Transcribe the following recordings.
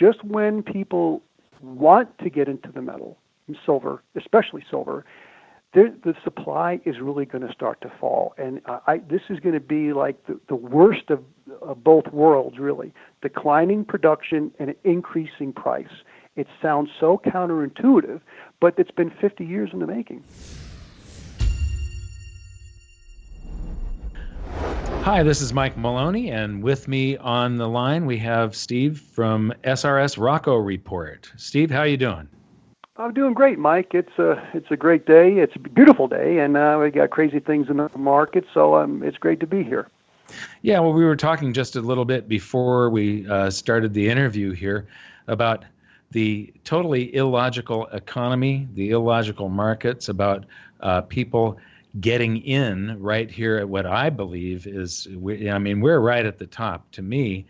just when people want to get into the metal, and silver, especially silver, the supply is really going to start to fall. And this is going to be like the worst of both worlds, really. Declining production and increasing price. It sounds so counterintuitive, but it's been 50 years in the making. Hi, this is Mike Maloney, and with me on the line we have Steve from SRS Rocco Report. Steve, how you doing? I'm doing great, Mike. It's a great day. It's a beautiful day, and we got crazy things in the market, so it's great to be here. Yeah, well, we were talking just a little bit before we started the interview here about the totally illogical economy, the illogical markets, about people getting in right here at what I believe is, we're right at the top. To me,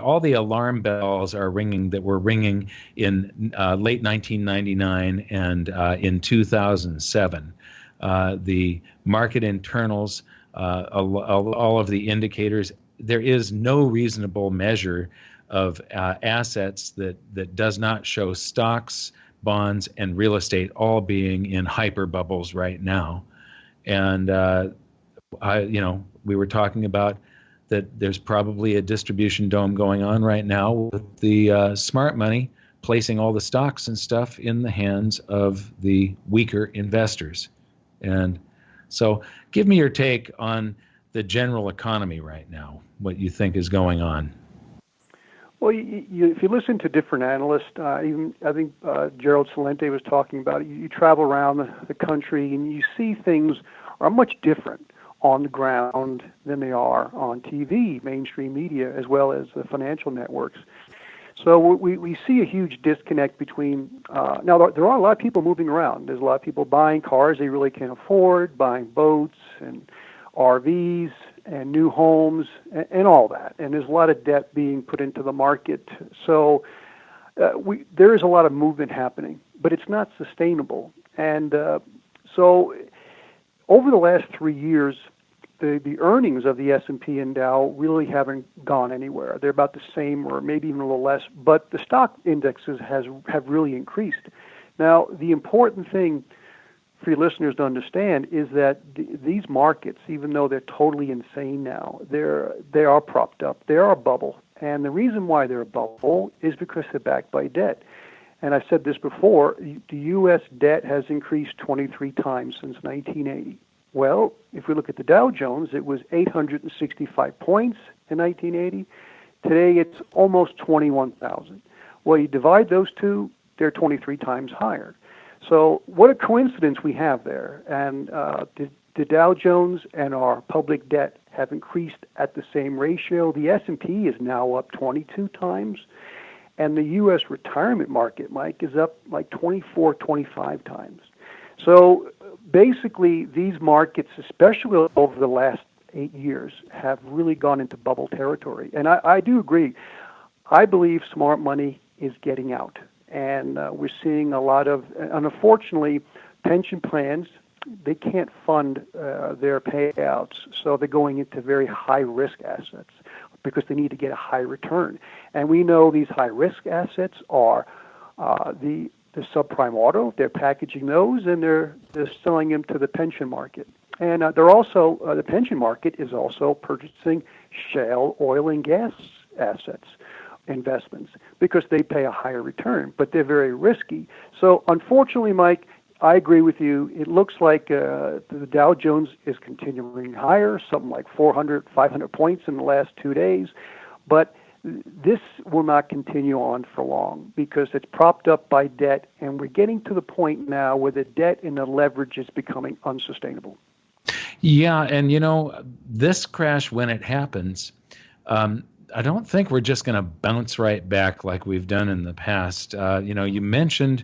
all the alarm bells are ringing that were ringing in late 1999 and in 2007. The market internals, all of the indicators, there is no reasonable measure of assets that does not show stocks, bonds, and real estate all being in hyper bubbles right now. And we were talking about that there's probably a distribution dome going on right now with the smart money placing all the stocks and stuff in the hands of the weaker investors. And so give me your take on the general economy right now, what you think is going on. Well, if you listen to different analysts, even I think Gerald Celente was talking about it, you travel around the country and you see things are much different on the ground than they are on TV, mainstream media, as well as the financial networks. So we see a huge disconnect between, now there are a lot of people moving around. There's a lot of people buying cars they really can't afford, buying boats and RVs and new homes and all that. And there's a lot of debt being put into the market. So there is a lot of movement happening, but it's not sustainable. And so over the last 3 years, the earnings of the S&P and Dow really haven't gone anywhere. They're about the same or maybe even a little less, but the stock indexes have really increased. Now, the important thing for your listeners to understand is that these markets, even though they're totally insane now, they are propped up. They are a bubble. And the reason why they're a bubble is because they're backed by debt. And I said this before, the U.S. debt has increased 23 times since 1980. Well, if we look at the Dow Jones, it was 865 points in 1980. Today, it's almost 21,000. Well, you divide those two, they're 23 times higher. So what a coincidence we have there. And the Dow Jones and our public debt have increased at the same ratio. The S&P is now up 22 times. And the U.S. retirement market, Mike, is up like 24, 25 times. So basically, these markets, especially over the last 8 years, have really gone into bubble territory. And I do agree. I believe smart money is getting out. And we're seeing a lot of, and unfortunately, pension plans, they can't fund their payouts. So they're going into very high-risk assets because they need to get a high return. And we know these high-risk assets are the subprime auto. They're packaging those, and they're selling them to the pension market. And they're also the pension market is also purchasing shale oil and gas assets, investments, because they pay a higher return, but they're very risky. So unfortunately, Mike, I agree with you. It looks like the Dow Jones is continuing higher, something like 400, 500 points in the last 2 days. But this will not continue on for long because it's propped up by debt, and we're getting to the point now where the debt and the leverage is becoming unsustainable. Yeah, and this crash, when it happens, I don't think we're just going to bounce right back like we've done in the past. You mentioned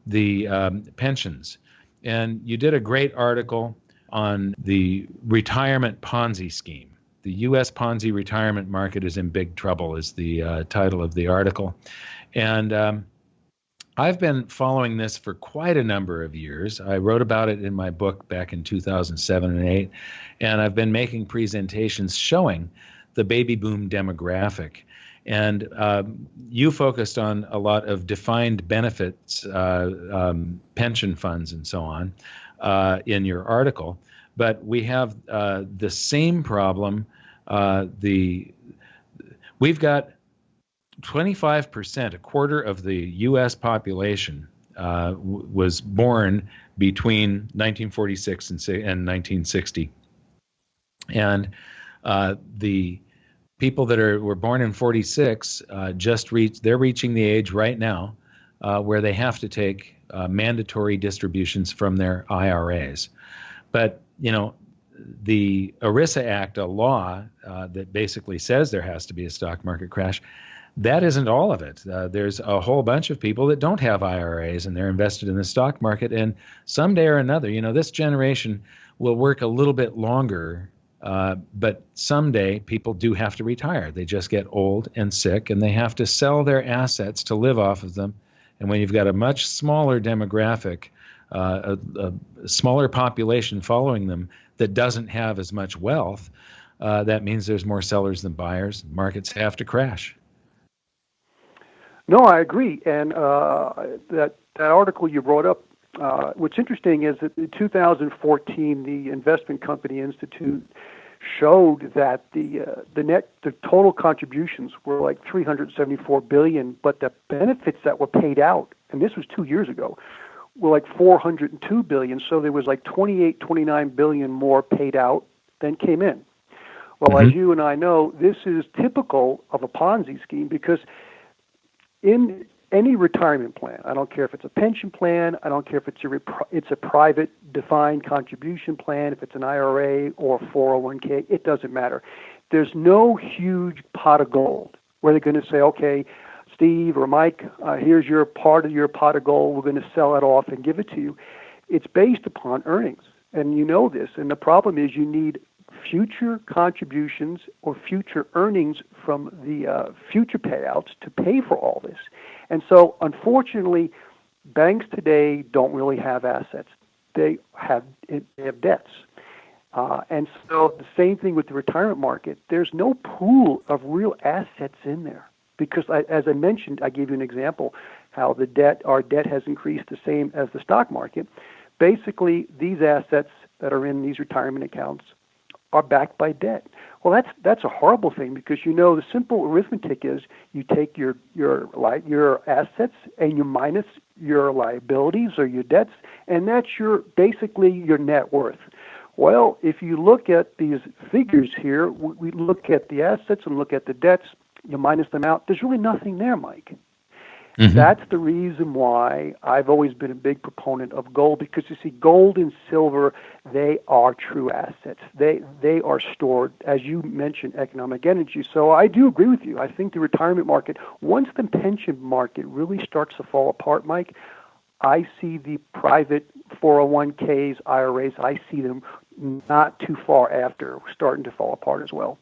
the pensions, and you did a great article on the retirement Ponzi scheme. The U.S. Ponzi retirement market is in big trouble is the title of the article. And I've been following this for quite a number of years. I wrote about it in my book back in 2007 and 8, and I've been making presentations showing the baby boom demographic. And you focused on a lot of defined benefits, pension funds, and so on in your article. But we have the same problem. We've got 25%, a quarter of the U.S. population was born between 1946 and 1960. And the people that were born in 46 they're reaching the age right now where they have to take mandatory distributions from their IRAs. But, the ERISA Act, a law that basically says there has to be a stock market crash, that isn't all of it. There's a whole bunch of people that don't have IRAs and they're invested in the stock market. And someday or another, this generation will work a little bit longer, but someday people do have to retire. They just get old and sick and they have to sell their assets to live off of them. And when you've got a much smaller demographic, a smaller population following them that doesn't have as much wealth, that means there's more sellers than buyers. Markets have to crash. No, I agree. And that article you brought up, what's interesting is that in 2014, the Investment Company Institute showed that the total contributions were like $374 billion, but the benefits that were paid out, and this was 2 years ago, were like $402 billion. So there was like $29 billion more paid out than came in. Well, as you and I know, this is typical of a Ponzi scheme, because in any retirement plan, I don't care if it's a pension plan, I don't care if it's a private defined contribution plan, if it's an IRA or 401k, it doesn't matter. There's no huge pot of gold where they're going to say, okay, Steve or Mike, here's your part of your pot of gold, we're going to sell it off and give it to you. It's based upon earnings, and you know this, and the problem is you need future contributions or future earnings from the future payouts to pay for all this. And so, unfortunately, banks today don't really have assets. They have debts. And so the same thing with the retirement market. There's no pool of real assets in there. Because, as I mentioned, I gave you an example how our debt has increased the same as the stock market. Basically, these assets that are in these retirement accounts are backed by debt. Well, that's a horrible thing, because the simple arithmetic is you take your assets and you minus your liabilities or your debts, and that's basically your net worth. Well, if you look at these figures here, we look at the assets and look at the debts, you minus them out, there's really nothing there, Mike. Mm-hmm. That's the reason why I've always been a big proponent of gold, because you see, gold and silver, they are true assets. They are stored, as you mentioned, economic energy. So I do agree with you. I think the retirement market, once the pension market really starts to fall apart, Mike, I see the private 401ks, IRAs, I see them not too far after starting to fall apart as well.